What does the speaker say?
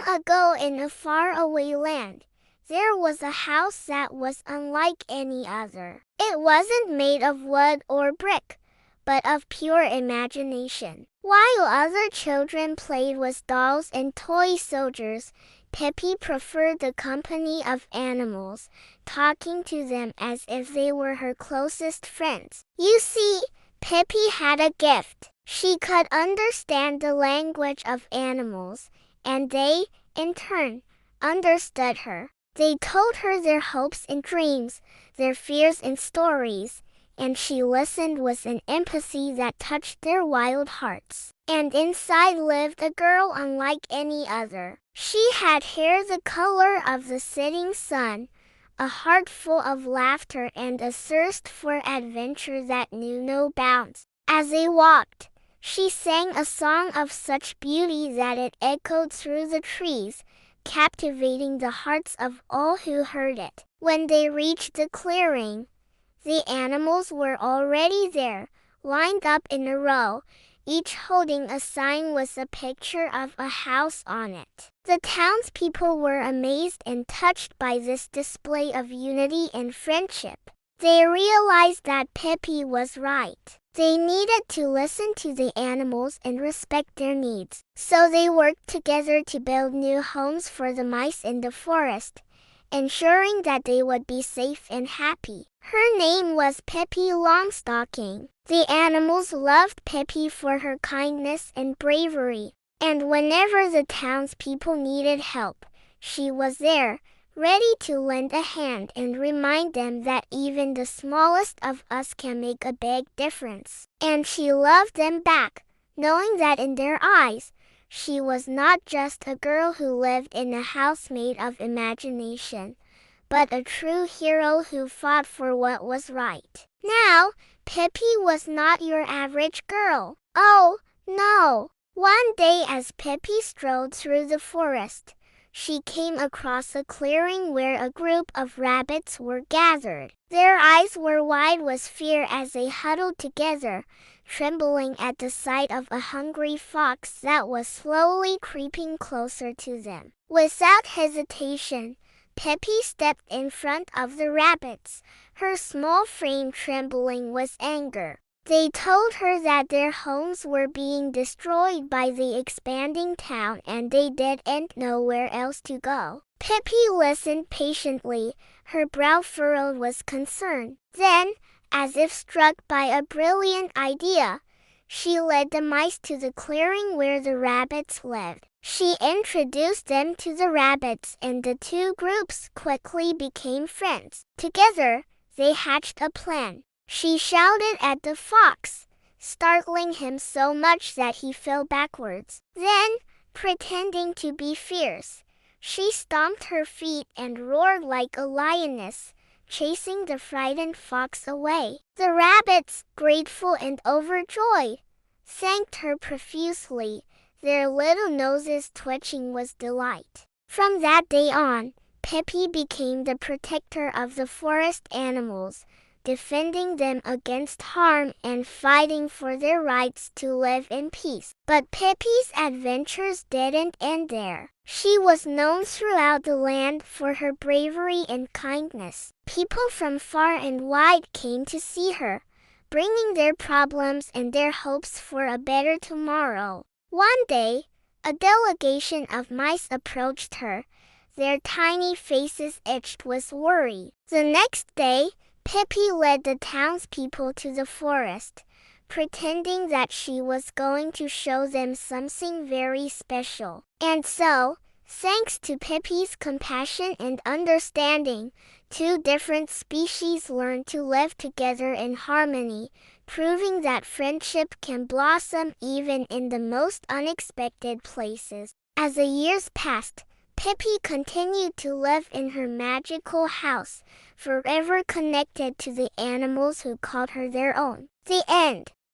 Long ago in a faraway land, there was a house that was unlike any other. It wasn't made of wood or brick, but of pure imagination. While other children played with dolls and toy soldiers, Pippi preferred the company of animals, talking to them as if they were her closest friends. You see, Pippi had a gift. She could understand the language of animals, and they, in turn, understood her. They told her their hopes and dreams, their fears and stories, and she listened with an empathy that touched their wild hearts. And inside lived a girl unlike any other. She had hair the color of the setting sun, a heart full of laughter, and a thirst for adventure that knew no bounds. As they walked, she sang a song of such beauty that it echoed through the trees, captivating the hearts of all who heard it. When they reached the clearing, the animals were already there, lined up in a row, each holding a sign with a picture of a house on it. The townspeople were amazed and touched by this display of unity and friendship. They realized that Pippi was right. They needed to listen to the animals and respect their needs. So they worked together to build new homes for the mice in the forest, ensuring that they would be safe and happy. Her name was Pippi Longstocking. The animals loved Pippi for her kindness and bravery, and whenever the townspeople needed help, she was there, ready to lend a hand and remind them that even the smallest of us can make a big difference. And she loved them back, knowing that in their eyes, she was not just a girl who lived in a house made of imagination, but a true hero who fought for what was right. Now, Pippi was not your average girl. Oh, no! One day as Pippi strolled through the forest, she came across a clearing where a group of rabbits were gathered. Their eyes were wide with fear as they huddled together, trembling at the sight of a hungry fox that was slowly creeping closer to them. Without hesitation, Pippi stepped in front of the rabbits, her small frame trembling with anger. They told her that their homes were being destroyed by the expanding town and they didn't know where else to go. Pippi listened patiently, her brow furrowed with concern. Then, as if struck by a brilliant idea, she led the mice to the clearing where the rabbits lived. She introduced them to the rabbits and the two groups quickly became friends. Together, they hatched a plan. She shouted at the fox, startling him so much that he fell backwards. Then, pretending to be fierce, she stomped her feet and roared like a lioness, chasing the frightened fox away. The rabbits, grateful and overjoyed, thanked her profusely, their little noses twitching with delight. From that day on, Pippi became the protector of the forest animals, defending them against harm and fighting for their rights to live in peace. But Pippi's adventures didn't end there. She was known throughout the land for her bravery and kindness. People from far and wide came to see her, bringing their problems and their hopes for a better tomorrow. One day, a delegation of mice approached her, their tiny faces itched with worry. The next day, Pippi led the townspeople to the forest, pretending that she was going to show them something very special. And so, thanks to Pippi's compassion and understanding, two different species learned to live together in harmony, proving that friendship can blossom even in the most unexpected places. As the years passed, Pippi continued to live in her magical house, forever connected to the animals who called her their own. The end.